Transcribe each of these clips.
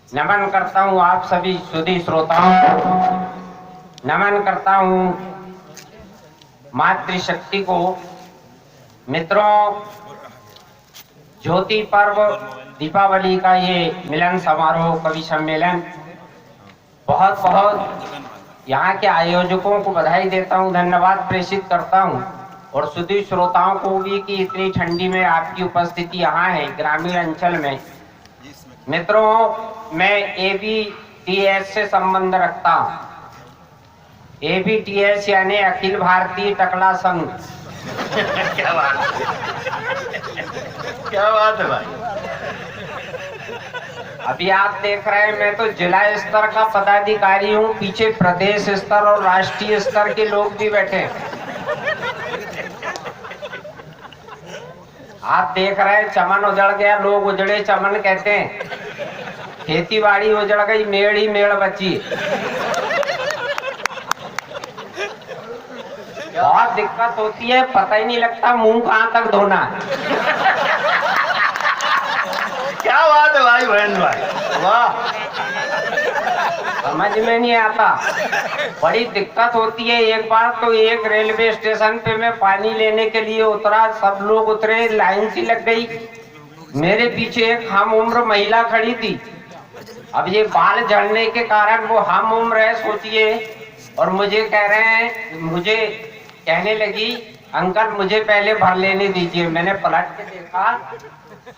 नमन करता हूँ आप सभी सुधी श्रोताओं को, नमन करता हूँ मातृशक्ति को। मित्रों, ज्योति पर्व दीपावली का ये मिलन समारोह कवि सम्मेलन बहुत बहुत यहाँ के आयोजकों को बधाई देता हूँ, धन्यवाद प्रेषित करता हूँ और सुधी श्रोताओं को भी कि इतनी ठंडी में आपकी उपस्थिति यहाँ है ग्रामीण अंचल में। मित्रों, मैं एबीटीएस से संबंध रखता हूँ। एबीटीएस यानी अखिल भारतीय टकला संघ। क्या बात क्या बात है भाई। अभी आप देख रहे हैं, मैं तो जिला स्तर का पदाधिकारी हूँ, पीछे प्रदेश स्तर और राष्ट्रीय स्तर के लोग भी बैठे हैं। आप देख रहे हैं चमन उजड़ गया, लोग उजड़े चमन कहते हैं। खेती बाड़ी उजड़ गई, मेड़ ही मेड़ बची। बहुत दिक्कत होती है, पता ही नहीं लगता मुंह कहाँ तक धोना है। क्या बात है भाई, बहन भाई, वाह। समझ में नहीं आता, बड़ी दिक्कत होती है। एक बार तो एक रेलवे स्टेशन पे मैं पानी लेने के लिए उतरा, सब लोग उतरे, लाइन सी लग गई। मेरे पीछे एक हम उम्र महिला खड़ी थी। अब ये बाल झड़ने के कारण वो हम उम्र है सोचिए, और मुझे कह रहे हैं, मुझे कहने लगी अंकल मुझे पहले भर लेने दीजिए। मैंने पलट के देखा,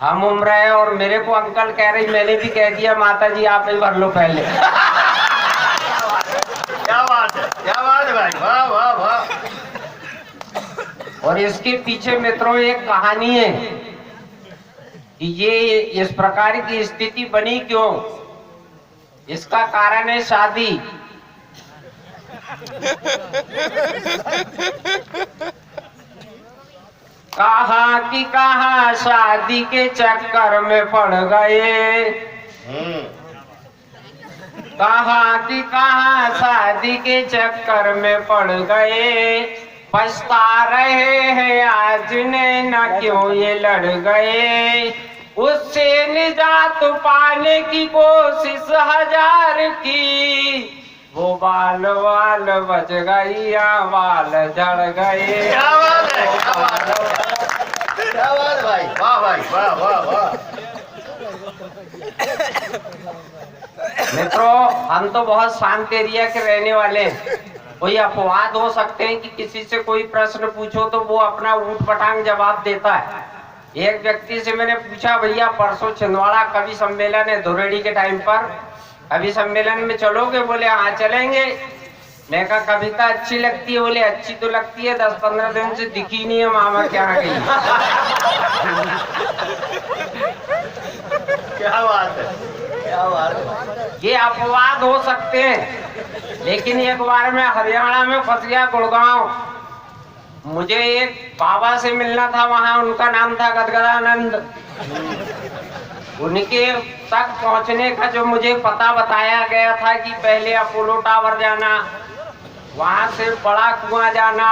हम उम्र है और मेरे को अंकल कह रही। मैंने भी कह दिया माता जी आप ही भर लो पहले। क्या बात है भाई, वाह वाह वाह। और इसके पीछे मित्रों एक कहानी है कि ये इस प्रकार की स्थिति बनी क्यों। इसका कारण है शादी। कहाँ की कहाँ शादी के चक्कर में पड़ गए, कहाँ की कहाँ शादी के चक्कर में पड़ गए। पछता रहे हैं आज नैना क्यों ये लड़ गए। उससे निजात पाने की कोशिश हजार की, वो बाल बाल बच गई या बाल झड़ गए। क्या बात है, क्या बात है, क्या बात है भाई, वाह भाई, वाह वाह वाह। मित्रों, हम तो बहुत शांत एरिया के रहने वाले हैं। कोई अपवाद हो सकते हैं कि किसी से कोई प्रश्न पूछो तो वो अपना ऊट पटांग जवाब देता है। एक व्यक्ति से मैंने पूछा, भैया परसों छिंदवाड़ा कवि सम्मेलन है धुरेड़ी के टाइम पर, कवि सम्मेलन में चलोगे? बोले हाँ चलेंगे। मैं कहा कविता अच्छी लगती है? बोले अच्छी तो लगती है, 10-15 दिन से दिखी नहीं है, मामा क्या गई। क्या बात है, क्या बात है। ये अपवाद हो सकते हैं, लेकिन एक बार मैं हरियाणा में फंस गया, गुड़गांव। मुझे एक बाबा से मिलना था वहां, उनका नाम था गदगदानंद। उनके तक पहुंचने का जो मुझे पता बताया गया था कि पहले अपोलो टावर जाना, वहां से बड़ा कुआं जाना,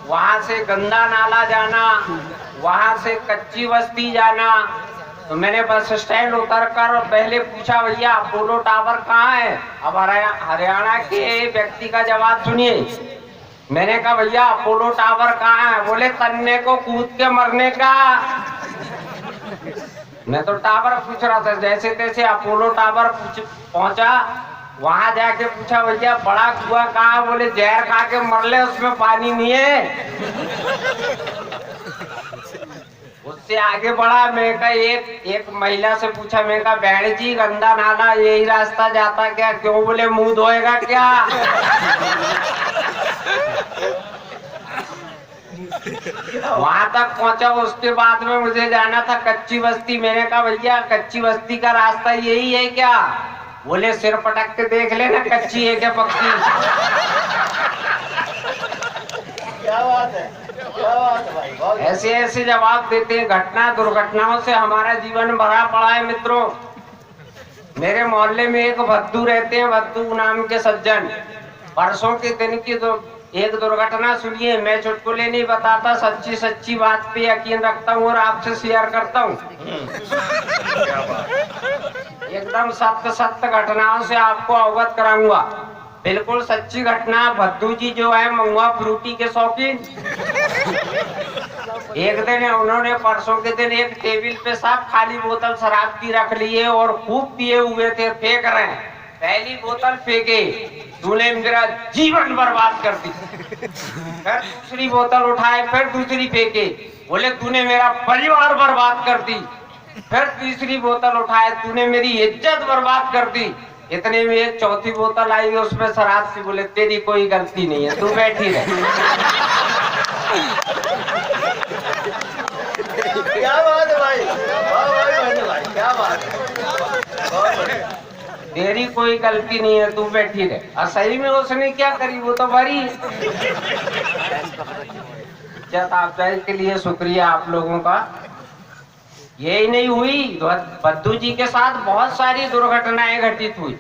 वहां से गंदा नाला जाना, वहां से कच्ची बस्ती जाना। तो मैंने बस स्टैंड उतर कर पहले पूछा, भैया अपोलो टावर कहाँ है? अब हरियाणा के व्यक्ति का जवाब सुनिए। मैंने कहा भैया अपोलो टावर कहाँ है? बोले तन्ने को कूद के मरने का। मैं तो टावर पूछ रहा था, जैसे तैसे अपोलो टावर पहुंचा। वहां जाके पूछा, भैया बड़ा कुआं कहाँ? बोले जहर खा के मर ले, उसमें पानी नहीं है। उससे आगे बढ़ा, मैं कहा एक महिला से पूछा, मैं कहा बहन जी गंदा नाला यही रास्ता जाता क्या? क्यों? बोले मुंह धोएगा क्या? वहां तक पहुंचा। उसके बाद में मुझे जाना था कच्ची बस्ती। मैंने कहा भैया कच्ची बस्ती का रास्ता यही है क्या? बोले सिर पटक के देख लेना कच्ची है क्या पक्की। क्या बात है, क्या बात है भाई। ऐसे ऐसे जवाब देते हैं। घटना दुर्घटनाओं से हमारा जीवन भरा पड़ा है मित्रों। मेरे मोहल्ले में एक भद्दू रहते हैं, भद्दू नाम के सज्जन। परसों के दिन की एक दुर्घटना सुनिए। मैं चुटकुले नहीं बताता, सच्ची सच्ची बात पे यकीन रखता हूँ और आपसे शेयर करता हूँ। एकदम सत्य सत्य घटनाओं से आपको अवगत कराऊंगा। बिल्कुल सच्ची घटना। भद्दू जी जो है मंगवा फ्रूटी के शौकीन, एक दिन उन्होंने परसों के दिन एक टेबल पे सब खाली बोतल शराब की रख ली है और खूब पिए हुए थे, फेंक रहे हैं। पहली बोतल फेंके, तूने मेरा जीवन बर्बाद कर दी। फिर दूसरी बोतल उठाए, फिर दूसरी फेंके, बोले तूने मेरा परिवार बर्बाद कर दी। फिर तीसरी बोतल उठाए, तूने मेरी इज्जत बर्बाद कर दी। इतने में एक चौथी बोतल आई, उसमें शराब सी, बोले तेरी कोई गलती नहीं है, तू बैठी रह। क्या बात है भाई, वाह भाई, क्या बात है, तेरी कोई गलती नहीं है, तू बैठी रहे। और सही में उसने क्या करी, वो तो भरी। आपदाई के लिए शुक्रिया आप लोगों का। यही नहीं हुई, भद्दू जी के साथ बहुत सारी दुर्घटनाएं घटित हुई।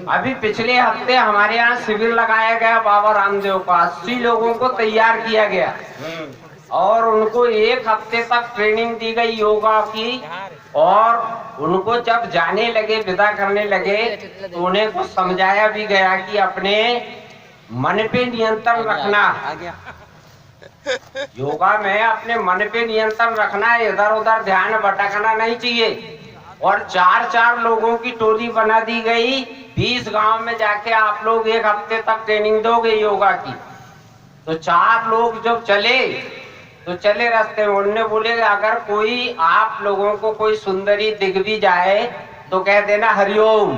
अभी पिछले हफ्ते हमारे यहाँ शिविर लगाया गया बाबा रामदेव का। 80 लोगों को तैयार किया गया और उनको 1 हफ्ते तक ट्रेनिंग दी गई योगा की। और उनको जब जाने लगे, विदा करने लगे, तो उन्हें कुछ समझाया भी गया कि अपने मन पे नियंत्रण रखना। योगा में अपने मन पे नियंत्रण रखना है, इधर उधर ध्यान भटकना नहीं चाहिए। और 4-4 लोगों की टोली बना दी गई। 20 गांव में जाके आप लोग 1 हफ्ते तक ट्रेनिंग दोगे योगा की। तो 4 लोग जब चले तो चले रास्ते में, उन्होंने बोले अगर कोई आप लोगों को कोई सुंदरी दिख भी जाए तो कह देना हरिओम,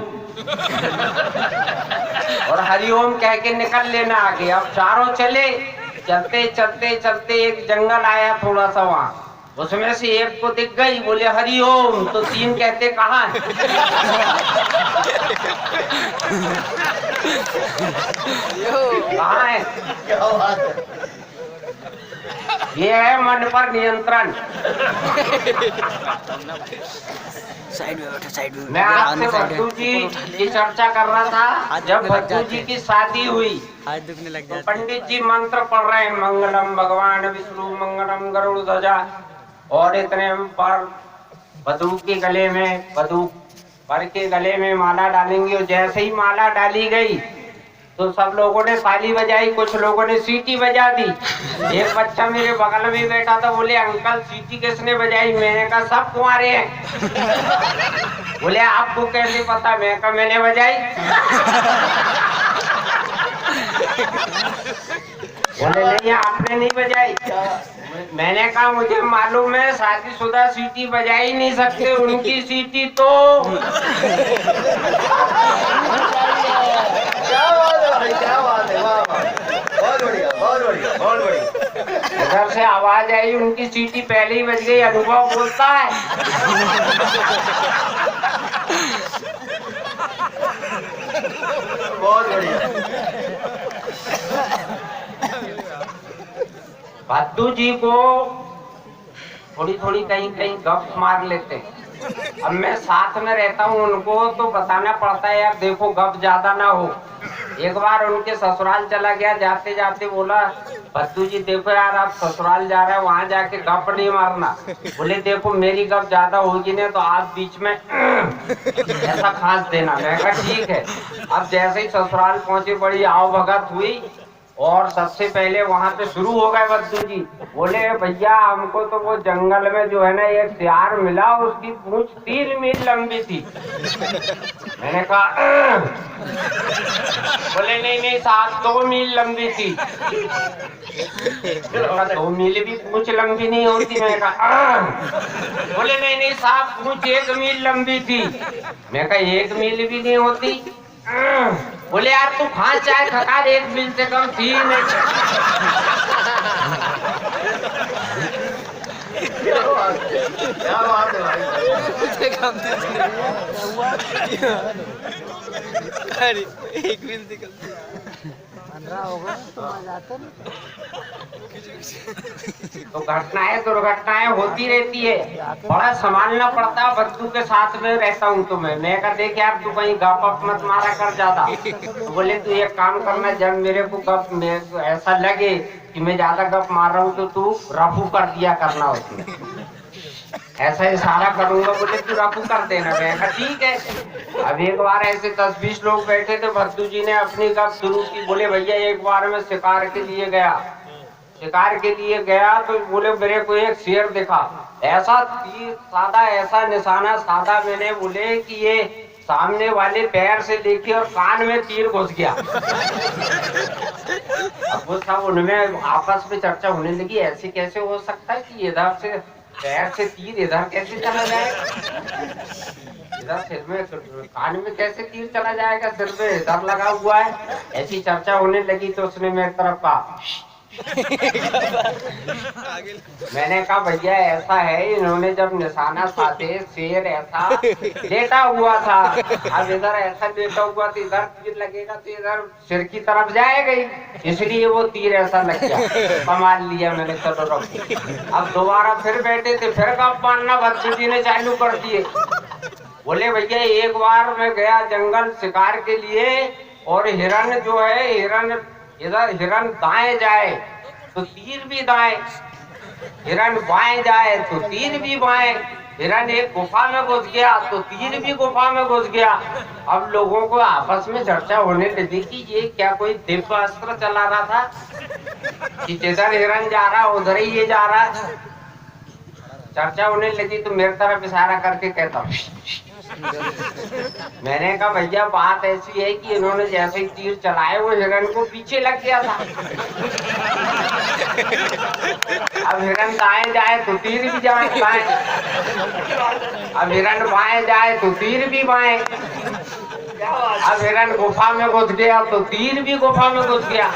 और हरिओम कह के निकल लेना आगे। अब चारों चले, चलते चलते चलते एक जंगल आया थोड़ा सा, वहाँ उसमें से एक को दिख गई, बोले हरिओम, तो 3 कहते कहाँ है? कहाँ है? क्या बात है, ये है मन पर नियंत्रण। साइड में बैठो, साइड में। मैं आपसे भद्दू जी की चर्चा कर रहा था। जब भद्दू जी की शादी हुई तो पंडित जी मंत्र पढ़ रहे हैं, मंगलम भगवान विष्णु मंगलम गरुड़ ध्वजा। और इतने पर वधू के गले में, वधू वर के गले में माला डालेंगे। और जैसे ही माला डाली गई तो सब लोगों ने ताली बजाई, कुछ लोगों ने सीटी बजा दी। एक बच्चा मेरे बगल में बैठा था, बोले अंकल सीटी किसने बजाई? मैंने कहा सब कुंवारे हैं। बोले आपको कैसे पता? मैं कहा मैंने बजाई। बोले नहीं आपने नहीं बजाई। मैंने कहा मुझे मालूम है, शादीशुदा सीटी बजा ही नहीं सकते, उनकी सीटी तो क्या बात है भाई, क्या बात है, वाह वाह, बहुत बढ़िया, बहुत बढ़िया, बहुत बढ़िया। उधर से आवाज आई, उनकी सीटी पहले ही बज गई। अनुभव बोलता है। बहुत बढ़िया। भद्दू जी को थोड़ी थोड़ी कहीं कहीं गप मार लेते। अब मैं साथ में रहता हूँ, उनको तो बताना पड़ता है यार देखो गप ज्यादा ना हो। एक बार उनके ससुराल चला गया, जाते जाते बोला भद्दू जी देखो यार आप ससुराल जा रहे हैं, वहां जाके गप नहीं मारना। बोले देखो मेरी गप ज्यादा होगी ना तो आप बीच में ऐसा खास देना। मैं कहा ठीक है। अब जैसे ही ससुराल पहुंचे बड़ी आओ भगत हुई और सबसे पहले वहां पे शुरू हो गए भद्दू जी। बोले भैया हमको तो वो जंगल में जो है ना एक सियार मिला, उसकी पूंछ 3 मील लंबी थी। मैंने कहा बोले नहीं नहीं साहब 2 मील लंबी थी। 2 मील भी पूंछ लंबी नहीं होती। मैंने कहा बोले नहीं नहीं साहब पूंछ 1 मील लंबी थी। मैं कहा 1 मील भी नहीं होती। बोले यार तू खा चाहे खका, 1 मील से कम थी नहीं। क्या बात है अरे 1 मील से कम 15 होगा तो घटनाएं दुर्घटनाएं होती रहती है, बड़ा संभालना पड़ता है। भद्दू के साथ में रहता हूँ तो मैं कहा देख यार तू कहीं गप अप मत मारा कर ज्यादा। तो बोले तू एक काम करना, जब मेरे को गप में ऐसा लगे कि मैं ज्यादा गप मार रहा हूँ तो तू रफू कर दिया करना उसमें। ऐसा इशारा करूंगा, बोले तू रफू कर देना। मैं कहा ठीक है। अब एक बार ऐसे 10-20 लोग बैठे थे, भद्दू जी ने अपनी गप शुरू की। बोले भैया एक बार मैं शिकार के लिए गया, शिकार के लिए गया तो बोले मेरे को एक शेर दिखा, ऐसा तीर साधा, ऐसा निशाना साधा मैंने, बोले कि ये सामने वाले पैर से लेके और कान में तीर घुस गया। अब वो सब उनमें आपस में चर्चा होने लगी, ऐसे कैसे हो सकता है कि इधर से पैर से तीर इधर कैसे चला जाएगा, इधर सिर में कान में कैसे तीर चला जाएगा, सिर में इधर लगा हुआ है। ऐसी चर्चा होने लगी तो उसने मेरी तरफ कहा, मैंने कहा भैया ऐसा है, इन्होंने जब निशाना साधे शेर ऐसा लेटा हुआ था, अब इधर ऐसा लेटा हुआ तो इधर तीर लगेगा तो इधर सिर की तरफ जाएगा ही, इसलिए वो तीर ऐसा लग गया। कमाल लिया मैंने, चलो रखो। अब दोबारा फिर बैठे थे, फिर गप मारना भद्दू जी ने चालू कर दिए। बोले भैया एक बार मैं गया जंगल शिकार के लिए, और हिरन जो है, हिरन इधर हिरन दाएं जाए तो तीर भी दाएं, हिरन बाएं जाए तो तीर भी बाएं, हिरन एक गुफा में घुस गया तो तीर भी गुफा में घुस गया। अब लोगों को आपस में चर्चा होने लगी कि ये क्या कोई दिव्य अस्त्र चला रहा था कि जिधर हिरन जा रहा उधर ही ये जा रहा। चर्चा होने लगी तो मेरी तरफ इशारा करके कहता, मैंने कहा भैया बात ऐसी है कि इन्होंने जैसे ही तीर चलाए वो हिरन को पीछे लग गया था। अब हिरन दाएं जाए तो तीर भी जाए बाएं, अब हिरन बाएं जाए तो तीर भी बाएं, अब हिरन गुफा में घुस गया तो तीर भी गुफा में घुस गया।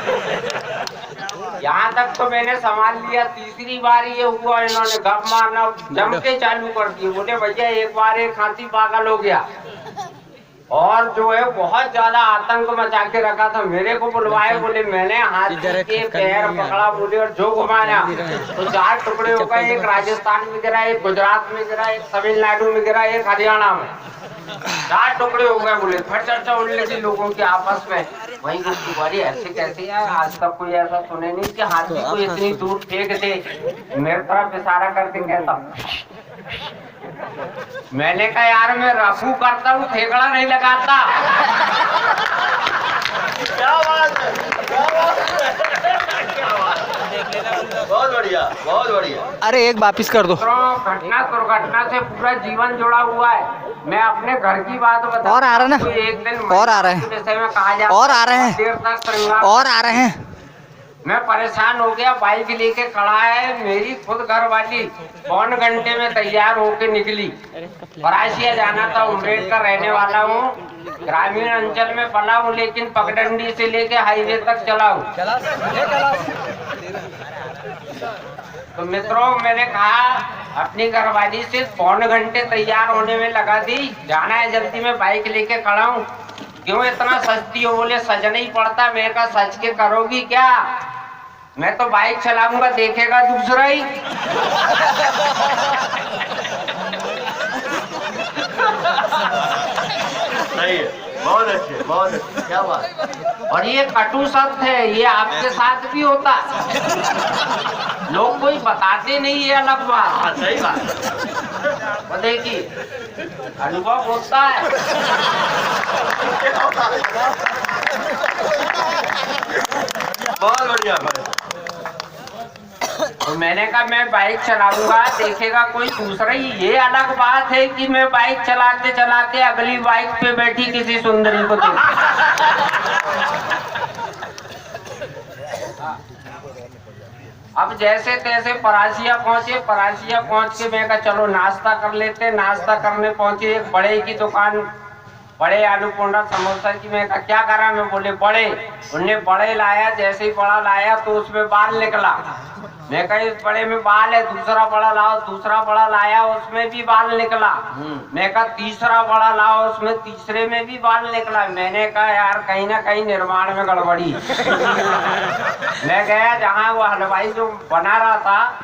यहाँ तक तो मैंने संभाल लिया। तीसरी बार ये हुआ, इन्होंने गप मारना जम के चालू कर दिए। बोले भैया एक बार एक हाथी पागल हो गया और जो है बहुत ज्यादा आतंक मचा के रखा था, मेरे को बुलवाए। बोले मैंने हाथी के पैर पकड़ा, बोले और जो घुमाया तो 4 टुकड़े हो गए, एक राजस्थान में गिरा, एक गुजरात में गिरा, एक तमिलनाडु में गिरा, एक हरियाणा में, 4 टुकड़े हो गए। बोले फिर चर्चा होने लगी लोगों की आपस में, वही तुम्हारी ऐसे कैसे यार, आज तक कोई ऐसा सुने नहीं कि हाथी को इतनी दूर फेंक दे। मेरे तरफ इशारा करके कहता, मैंने कहा यार मैं रफू करता हूँ, ठेकड़ा नहीं लगाता। क्या बात है, क्या बात है, बहुत बढ़िया, बहुत बढ़िया। अरे एक वापिस कर दो। घटना दुर्घटना से पूरा जीवन जुड़ा हुआ है। मैं अपने घर की बात बता, और आ रहे हैं ना, एक दिन और आ रहे हैं, विषय में कहा जाता, और आ रहे हैं, देर तक श्रृंगार, और आ रहे हैं। मैं परेशान हो गया, बाइक लेके खड़ा है, मेरी खुद घर वाली 1 घंटे में तैयार होके निकली। परासिया जाना था, उमरेड का रहने वाला हूँ, ग्रामीण अंचल में पला हूँ, लेकिन पगडंडी से लेके हाईवे तक चला हूँ। तो मित्रों मैंने कहा अपनी घरवाली से 1 घंटे तैयार होने में लगा दी, जाना है जल्दी, में बाइक लेके खड़ा हूँ, क्यों इतना सस्ती हो? बोले सज नहीं पड़ता। मैं कहा सच के करोगी क्या? मैं तो बाइक चलाऊंगा, देखेगा दूसरा ही। सही है, बहुत अच्छे, बहुत अच्छे, क्या बात। और ये कटु शब्द है, ये आपके साथ भी होता, लोग कोई बताते नहीं है, अलग बात। सही बात, वो देखिए अनुभव होता है। बहुत बढ़िया। तो मैंने कहा मैं बाइक चलाऊंगा, देखेगा कोई दूसरा ही। ये अलग बात है कि मैं बाइक चलाते चलाते अगली बाइक पे बैठी किसी सुंदरी को देख। अब जैसे तैसे परासिया पहुंचे, परासिया पहुंच के मैं कहा चलो नाश्ता कर लेते। नाश्ता करने पहुंचे, एक बड़े की दुकान, बड़े आलू पोंडा समोसा की। मैं कहा क्या करा? मैं बोले बड़े। उनने बड़े लाया, जैसे ही बड़ा लाया तो उसमें बाल निकला। मैं कहा इस बड़े में बाल है, दूसरा बड़ा लाओ। दूसरा बड़ा लाया, उसमें भी बाल निकला। मैं कहा तीसरा बड़ा लाओ, उसमें तीसरे में भी बाल निकला। मैंने कहा यार कहीं ना कहीं निर्माण में गड़बड़ी। मैं गया जहाँ वो हलवाई जो बना रहा था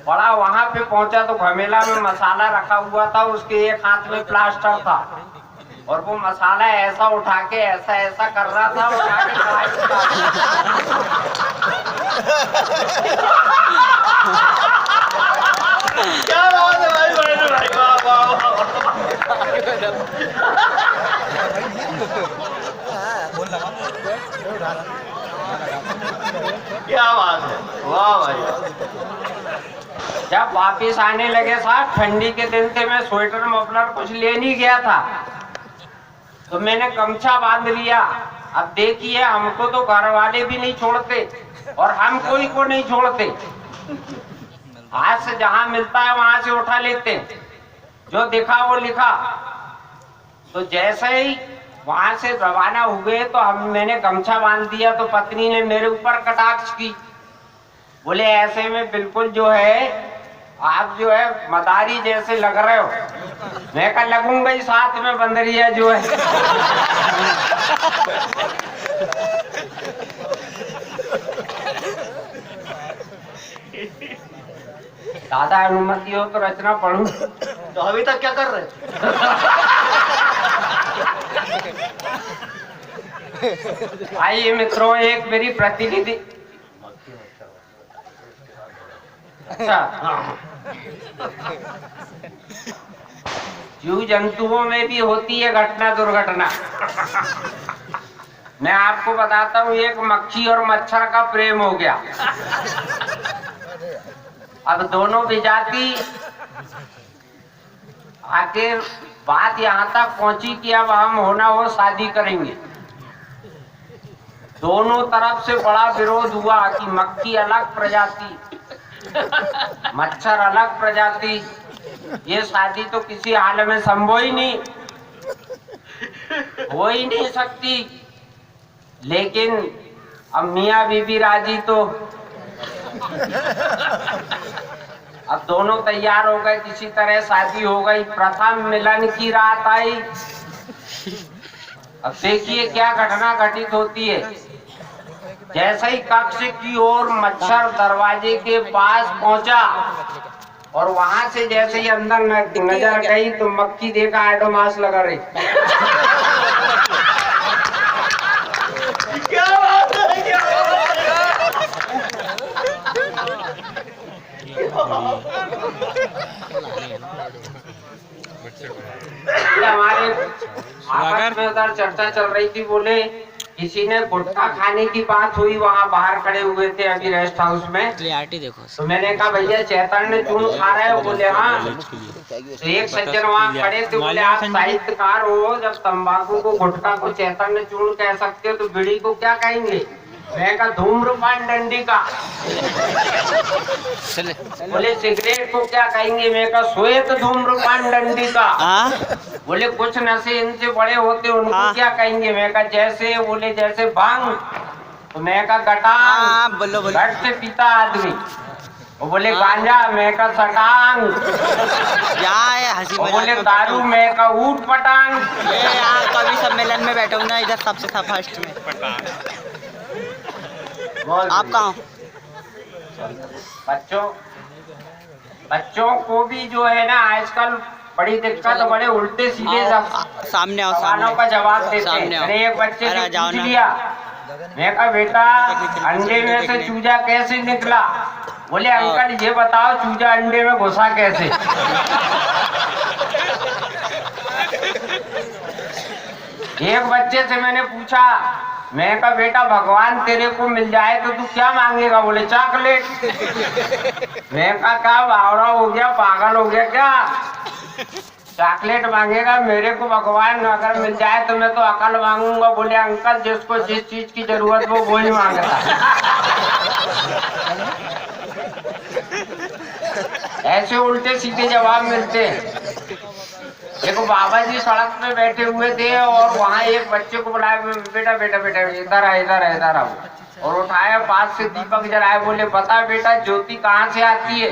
बड़ा, वहां पे पहुंचा तो घमेला में मसाला रखा हुआ था, उसके एक हाथ में प्लास्टर था और वो मसाला ऐसा उठा के ऐसा ऐसा कर रहा था, उठा के कढ़ाई क्या बात है भाई, बड़े भाई, वाह वाह क्या बात है, वाह भाई। जब वापिस आने लगे साहब, ठंडी के दिन थे, मैं स्वेटर मफलर कुछ ले नहीं गया था, तो मैंने गमछा बांध लिया। अब देखिए, हमको तो घर वाले भी नहीं छोड़ते और हम कोई को नहीं छोड़ते। हाथ से जहां मिलता है वहां से उठा लेते, जो दिखा वो लिखा। तो जैसे ही वहां से रवाना हुए तो मैंने गमछा बांध दिया, तो पत्नी ने मेरे ऊपर कटाक्ष की, बोले ऐसे में बिल्कुल जो है आप जो है मदारी जैसे लग रहे हो। मैं कहा लगूंगा ही, साथ में बंदरिया जो है। दादा अनुमति हो तो रचना पढ़ूं। तो अभी तक क्या कर रहे? आइए मित्रों, एक मेरी प्रतिनिधि। अच्छा, जीव जंतुओं में भी होती है घटना दुर्घटना। मैं आपको बताता हूँ, एक मक्खी और मच्छर का प्रेम हो गया। अब दोनों विजाति आखिर बात यहाँ तक पहुंची कि अब हम होना हो शादी करेंगे। दोनों तरफ से बड़ा विरोध हुआ कि मक्खी अलग प्रजाति, मच्छर अलग प्रजाति, ये शादी तो किसी हाल में संभव ही नहीं, हो ही नहीं सकती। लेकिन अब मियाँ बीबी राजी, तो अब दोनों तैयार हो गए, किसी तरह शादी हो गई। प्रथम मिलन की रात आई। अब देखिए क्या घटना घटित होती है। जैसे ही कक्ष की ओर मच्छर दरवाजे के पास पहुंचा और वहां से जैसे ही अंदर नजर गई तो मक्खी देखा एडोमास लगा रही। क्या बात है, क्या हमारे आपस में उधर चर्चा चल रही थी, बोले किसी ने गुटखा खाने की बात हुई, वहाँ बाहर खड़े हुए थे अभी रेस्ट हाउस में। देखो, तो मैंने कहा भैया चैतन्य चूर्ण खा रहे हो? बोले हाँ। तो एक सज्जन वहाँ खड़े थे, बोले आप साहित्यकार हो, जब तंबाकू को गुटखा को चैतन्य चूर्ण कह सकते हो तो बीड़ी को क्या कहेंगे? मैं कहा धूम्रपान डंडिका। बोले सिगरेट को क्या कहेंगे? मैं कहा श्वेत धूम्रपान डंडिका। बोले कुछ नशे इनसे बड़े होते उनको क्या कहेंगे? मैं कहा जैसे, बोले जैसे भांग। तो मैं कहा गटांग, गट से पीता आदमी। वो बोले गांजा, मैं कहा सटांग। वो बोले दारू, मैं कहा ऊट पटांग। कभी सम्मेलन में बैठा हूँ ना, इधर सबसे था फर्स्ट में। आप कहाँ? बच्चों को भी जो है ना आजकल बड़ी दिक्कत, बड़े उल्टे सीधे सामने आओ, सवालों का जवाब देते हैं। अरे एक बच्चे से पूछ लिया, मैं कहा बेटा अंडे में से चूजा कैसे निकला? बोले अंकल ये बताओ चूजा अंडे में घुसा कैसे? एक बच्चे से मैंने पूछा, मैं कहा बेटा भगवान तेरे को मिल जाए तो तू क्या मांगेगा? बोले चॉकलेट। मैं कहा क्या बावड़ा हो गया, पागल हो गया क्या? चॉकलेट मांगेगा? मेरे को भगवान अगर मिल जाए तो मैं तो अकल मांगूंगा। बोले अंकल जिसको जिस चीज की जरूरत वो वही मांगता। ऐसे उल्टे सीधे जवाब मिलते हैं। देखो बाबा जी सड़क पे बैठे हुए थे और वहाँ एक बच्चे को बुलाया, बेटा बेटा बेटा इधर आ, इधर आ, इधर आओ। और उठाया, पास से दीपक जलाया। बोले बता बेटा ज्योति कहाँ से आती है?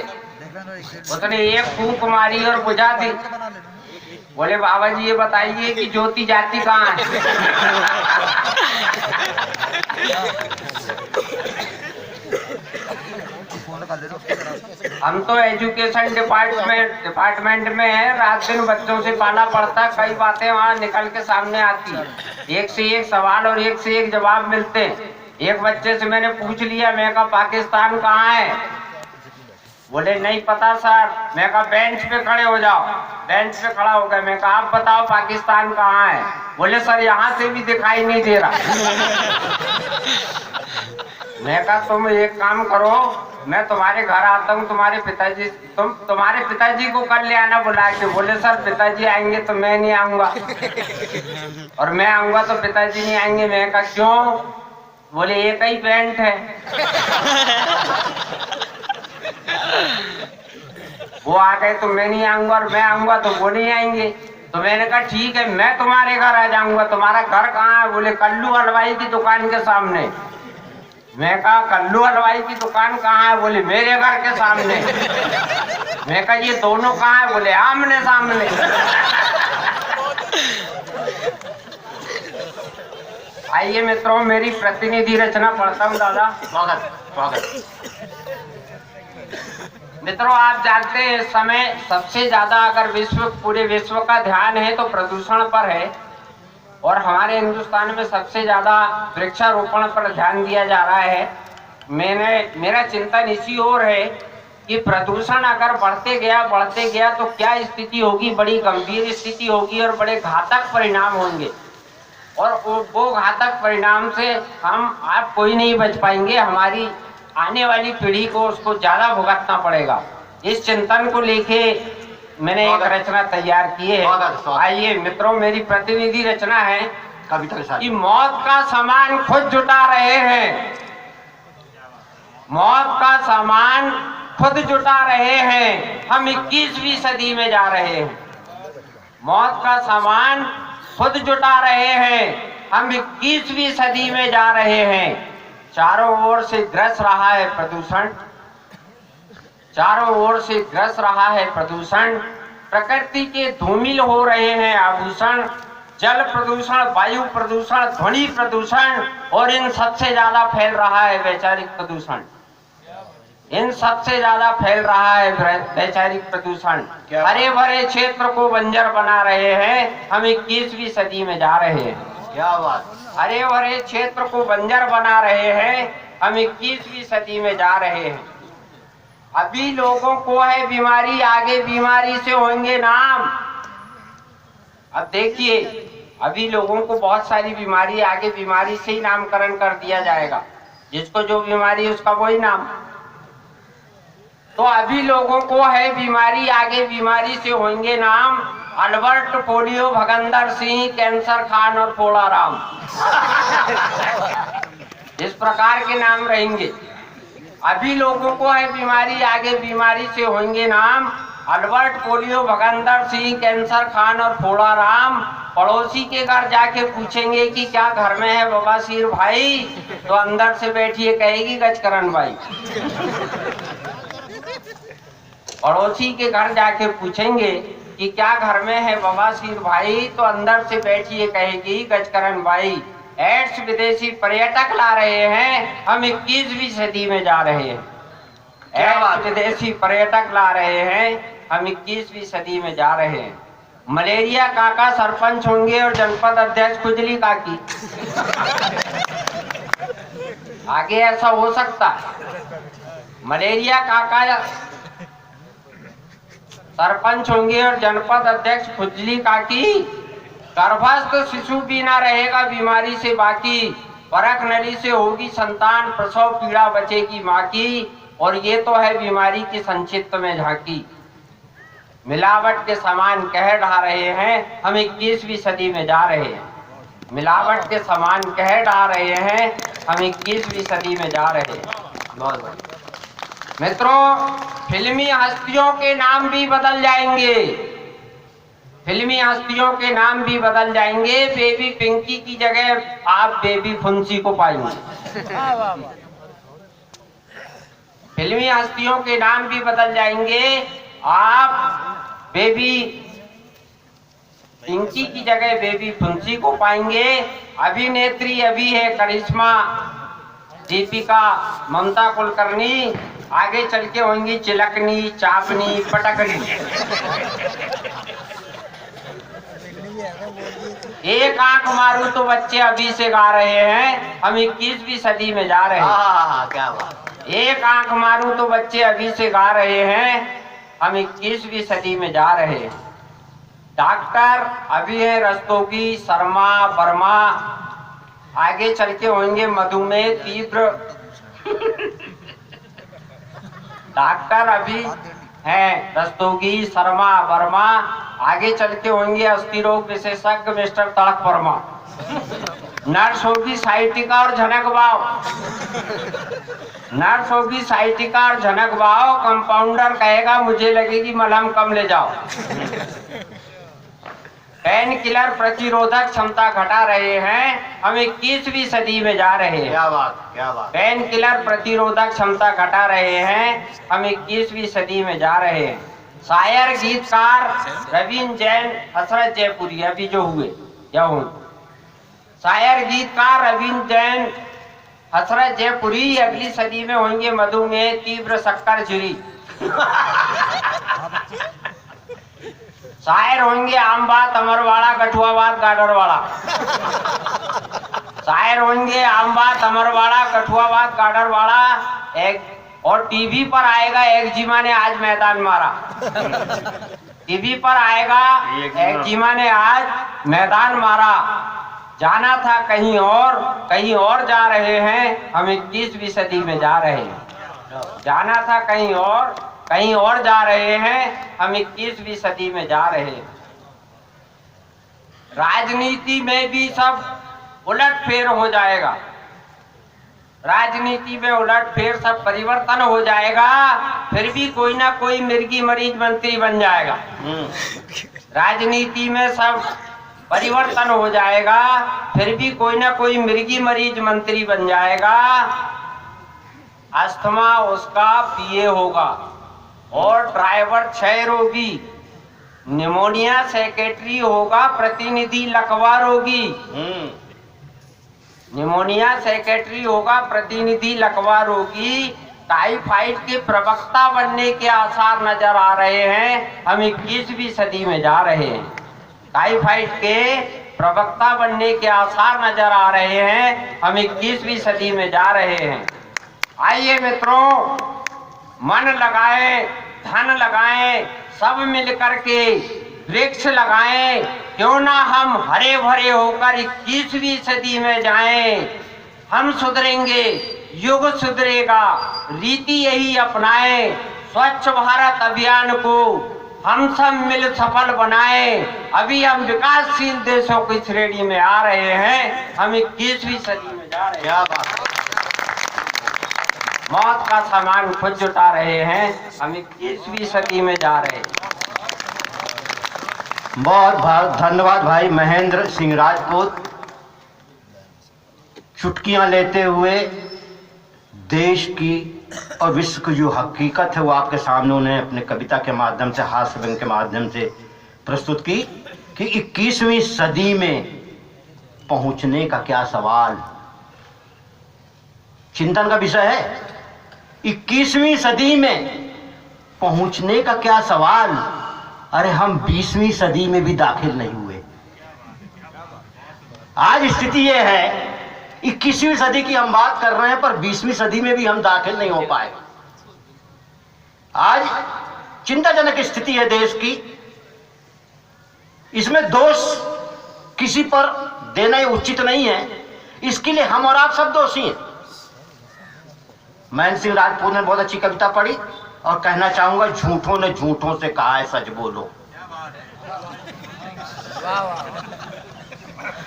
उसने एक फूंक मारी और बुझा दी। बोले बाबा जी ये बताइए कि ज्योति जाती कहाँ है? हम तो एजुकेशन डिपार्टमेंट में है, रात दिन बच्चों से पाला पड़ता है, कई बातें वहाँ निकल के सामने आती है। एक से एक सवाल और एक से एक जवाब मिलते हैं। एक बच्चे से मैंने पूछ लिया, मैं कहा पाकिस्तान कहाँ है? बोले नहीं पता सर। मैं कहा बेंच पे खड़े हो जाओ। बेंच पे खड़ा हो गया। मैं कहा आप बताओ पाकिस्तान कहाँ है? बोले सर यहाँ से भी दिखाई नहीं दे रहा। मैं कहा तुम एक काम करो, मैं तुम्हारे घर आता हूँ, तुम्हारे पिताजी को कर ले आना बुला के। बोले सर पिताजी आएंगे तो मैं नहीं आऊंगा, और मैं आऊंगा तो पिताजी नहीं आएंगे। मैं कहा क्यों? बोले एक ही पेंट है। वो आ गए तो मैं नहीं आऊंगा, और मैं आऊंगा तो वो नहीं आएंगे। तो मैंने कहा ठीक है मैं तुम्हारे घर आ जाऊंगा। तुम्हारा घर कहाँ है? बोले कल्लू हलवाई की दुकान के सामने। मैं कहा कल्लू हलवाई की दुकान कहाँ है? बोले मेरे घर के सामने। मैं कहा ये दोनों कहाँ है? बोले आमने सामने। आइए मित्रों, मेरी प्रतिनिधि रचना पढ़ता हूँ दादा। स्वागत स्वागत। मित्रों आप जानते हैं इस समय सबसे ज्यादा अगर पूरे विश्व का ध्यान है तो प्रदूषण पर है, और हमारे हिंदुस्तान में सबसे ज्यादा वृक्षारोपण पर ध्यान दिया जा रहा है। मेरा चिंतन इसी ओर है कि प्रदूषण अगर बढ़ते गया तो क्या स्थिति होगी? बड़ी गंभीर स्थिति होगी और बड़े घातक परिणाम होंगे, और वो घातक परिणाम से आप कोई नहीं बच पाएंगे। हमारी आने वाली पीढ़ी को उसको ज्यादा भुगतना पड़ेगा। इस चिंतन को लेके मैंने एक रचना तैयार की है। आइए मित्रों, मेरी प्रतिनिधि रचना है कविता कि मौत का सामान खुद जुटा रहे हैं, मौत का सामान खुद जुटा रहे हैं, हम 21वीं सदी में जा रहे हैं। मौत का सामान खुद जुटा रहे हैं, हम 21वीं सदी में जा रहे हैं। चारों ओर से ग्रस रहा है प्रदूषण, चारों ओर से ग्रस रहा है प्रदूषण। प्रकृति के धूमिल हो रहे हैं आभूषण, जल प्रदूषण, वायु प्रदूषण, ध्वनि प्रदूषण, और इन सबसे ज्यादा फैल रहा है वैचारिक प्रदूषण। इन सबसे ज्यादा फैल रहा है वैचारिक प्रदूषण। हरे भरे क्षेत्र को बंजर बना रहे हैं, हम 21वीं सदी में जा रहे हैं। क्या बात। हरे भरे क्षेत्र को बंजर बना रहे हैं, हम 21वीं सदी में जा रहे हैं। अभी लोगों को है बीमारी, आगे बीमारी से होंगे नाम। अब देखिए, अभी लोगों को बहुत सारी बीमारी, आगे बीमारी से ही नामकरण कर दिया जाएगा। जिसको जो बीमारी उसका वही नाम। तो अभी लोगों को है बीमारी, आगे बीमारी से होंगे नाम। अल्बर्ट, पोलियो, भगंदर सिंह, कैंसर खान और पोड़ा राम। इस प्रकार के नाम रहेंगे। अभी लोगों को है बीमारी, आगे बीमारी से होंगे नाम। अल्बर्ट, पोलियो, भगंदर सिंह, कैंसर खान और फोड़ा राम। पड़ोसी के घर जाके पूछेंगे कि क्या घर में है बवासीर भाई, तो अंदर से बैठिए कहेगी गजकरण भाई। पड़ोसी के घर जाके पूछेंगे कि क्या घर में है बवासीर भाई, तो अंदर से बैठिए कहेगी गजकरण भाई। एड्स विदेशी पर्यटक ला रहे हैं, हम 21वीं सदी में जा रहे हैं। एड्स विदेशी पर्यटक ला रहे हैं, हम 21वीं सदी में जा रहे हैं। मलेरिया काका सरपंच होंगे और जनपद अध्यक्ष खुजली काकी। आगे ऐसा हो सकता है। मलेरिया काका सरपंच होंगे और जनपद अध्यक्ष खुजली काकी। गर्भस्थ शिशु भी ना रहेगा बीमारी से बाकी। परख नली से होगी संतान, प्रसव पीड़ा बचेगी माँ की। और ये तो है बीमारी की संक्षिप्त में झांकी। मिलावट के सामान कह ढा रहे हैं, हम 21वीं सदी में जा रहे हैं। मिलावट के सामान कह ढा रहे हैं, हम 21वीं सदी में जा रहे हैं। बहुत बढ़िया मित्रों, फिल्मी हस्तियों के नाम भी बदल जाएंगे। फिल्मी हस्तियों के नाम भी बदल जाएंगे। बेबी पिंकी की जगह आप बेबी फुंसी को पाएंगे। फिल्मी हस्तियों के नाम भी बदल जाएंगे। आप बेबी पिंकी की जगह बेबी फुंसी को पाएंगे। अभिनेत्री अभी है करिश्मा, दीपिका, ममता कुलकर्णी। आगे चल के होंगी चिलकनी, चापनी, पटकनी। एक आंख मारू तो बच्चे अभी से गा रहे हैं, हम 21वीं सदी में जा रहे हैं। क्या बात। एक आंख मारूं तो बच्चे अभी से गा रहे हैं, हम 21वीं सदी में जा रहे हैं। डॉक्टर अभी है रस्तोगी, शर्मा, वर्मा, आगे चल के होंगे मधुमेह तीव्र। डॉक्टर अभी हैं रस्तोगी, शर्मा, वर्मा, आगे चल के होंगे अस्थि रोग विशेषज्ञ मिस्टर तड़क वर्मा। नर्स होगी साइटिका और झनक बाव, नर्स होगी साइटिका और झनक बाव। कंपाउंडर कहेगा मुझे लगेगी मलहम कम ले जाओ। पेन किलर प्रतिरोधक क्षमता घटा रहे हैं, हम 21वीं सदी में जा रहे हैं। क्या बात, क्या बात। पेन किलर प्रतिरोधक क्षमता घटा रहे हैं, हम 21वीं सदी में जा रहे हैं। शायर गीतकार रवींद्र जैन, हसरत जयपुरी अभी जो हुए या हुए। शायर गीतकार रवींद्र जैन, हसरत जयपुरी अगली सदी में होंगे मधुमेह तीव्र शक्कर झुरी। शायर होंगे आमबात अमरवाड़ा कठुआबाद गाडरवाड़ा। शायर होंगे आमबात अमरवाड़ा कठुआबाद गाडरवाड़ा। एक और टीवी पर आएगा एक्जिमा ने आज मैदान मारा। टीवी पर आएगा एक्जिमा ने आज मैदान मारा। जाना था कहीं और जा रहे हैं, हम 21वीं सदी में जा रहे हैं। जाना था कहीं और जा रहे हैं, हम 21वीं सदी में जा रहे हैं। राजनीति में भी सब उलटफेर हो जाएगा, राजनीति में उलटफेर सब परिवर्तन हो जाएगा, फिर भी कोई ना कोई मिर्गी मरीज मंत्री बन जाएगा। राजनीति में सब परिवर्तन हो जाएगा, फिर भी कोई ना कोई मिर्गी मरीज मंत्री बन जाएगा। अस्थमा उसका पीए होगा और ड्राइवर क्षय रोगी। निमोनिया सेक्रेटरी होगा प्रतिनिधि लकवा रोगी। निमोनिया सेक्रेटरी होगा प्रतिनिधि लकवा रोगी। टाइफाइड के प्रवक्ता बनने के आसार नजर आ रहे हैं, हम 21वीं सदी में जा रहे हैं। टाइफाइड के प्रवक्ता बनने के आसार नजर आ रहे हैं, हम 21वीं सदी में जा रहे हैं। आइए मित्रों, मन लगाएं, धन लगाएं, सब मिलकर के वृक्ष लगाएं। क्यों ना हम हरे भरे होकर 21वीं सदी में जाएं। हम सुधरेंगे, युग सुधरेगा, रीति यही अपनाएं। स्वच्छ भारत अभियान को हम सब मिल सफल बनाएं। अभी हम विकासशील देशों की श्रेणी में आ रहे हैं, हम 21वीं सदी में जा रहे हैं। क्या बात। मौत का सामान खुद जुटा रहे हैं, हम 21वीं सदी में जा रहे हैं। बहुत बहुत धन्यवाद भाई महेंद्र सिंह राजपूत। चुटकियां लेते हुए देश की और विश्व की जो हकीकत है वो आपके सामने उन्हें अपने कविता के माध्यम से, हास्य व्यंग के माध्यम से प्रस्तुत की कि 21वीं सदी में पहुंचने का क्या सवाल, चिंतन का विषय है। 21वीं सदी में पहुंचने का क्या सवाल। अरे हम 20वीं सदी में भी दाखिल नहीं हुए। आज स्थिति यह है 21वीं सदी की हम बात कर रहे हैं, पर 20वीं सदी में भी हम दाखिल नहीं हो पाए। आज चिंताजनक स्थिति है देश की। इसमें दोष किसी पर देना उचित नहीं है, इसके लिए हम और आप सब दोषी हैं। महेंद्र सिंह राजपूत ने बहुत अच्छी कविता पढ़ी और कहना चाहूंगा, झूठों ने झूठों से कहा है सच बोलो।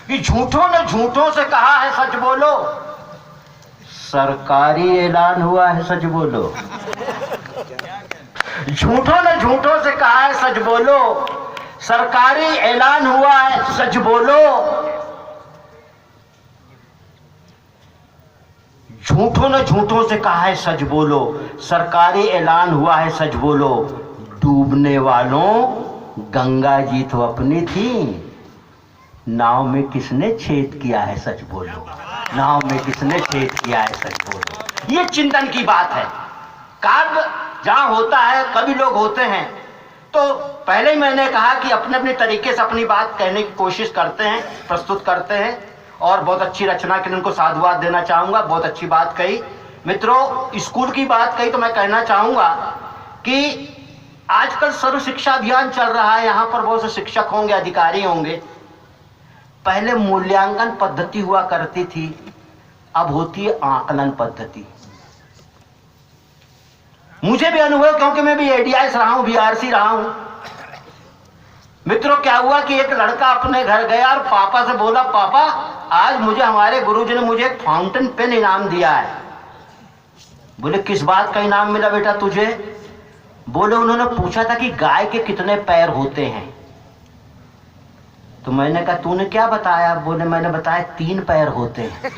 कि झूठों ने झूठों से कहा है सच बोलो, सरकारी ऐलान हुआ है सच बोलो। झूठों ने झूठों से कहा है सच बोलो, सरकारी ऐलान हुआ है सच बोलो। झूठों ने झूठों से कहा है सच बोलो, सरकारी ऐलान हुआ है सच बोलो। डूबने वालों गंगा जी तो अपनी थी, नाव में किसने छेद किया है सच बोलो। नाव में किसने छेद किया है सच बोलो। ये चिंतन की बात है। काव्य जहां होता है, कवि लोग होते हैं, तो पहले ही मैंने कहा कि अपने अपने तरीके से अपनी बात कहने की कोशिश करते हैं, प्रस्तुत करते हैं, और बहुत अच्छी रचना के लिए उनको साधुवाद देना चाहूंगा। बहुत अच्छी बात कही। मित्रों, स्कूल की बात कही तो मैं कहना चाहूंगा कि आजकल सर्व शिक्षा अभियान चल रहा है। यहां पर बहुत से शिक्षक होंगे, अधिकारी होंगे। पहले मूल्यांकन पद्धति हुआ करती थी, अब होती है आकलन पद्धति। मुझे भी अनुभव, क्योंकि मैं भी एडीआईएस रहा हूं, बीआरसी रहा हूं। मित्रों, क्या हुआ कि एक लड़का अपने घर गया और पापा से बोला, पापा आज मुझे हमारे गुरुजी ने मुझे एक फाउंटेन पेन इनाम दिया है। बोले किस बात का इनाम मिला बेटा तुझे? बोले उन्होंने पूछा था कि गाय के कितने पैर होते हैं। तो मैंने कहा तूने क्या बताया? बोले मैंने बताया 3 पैर होते हैं।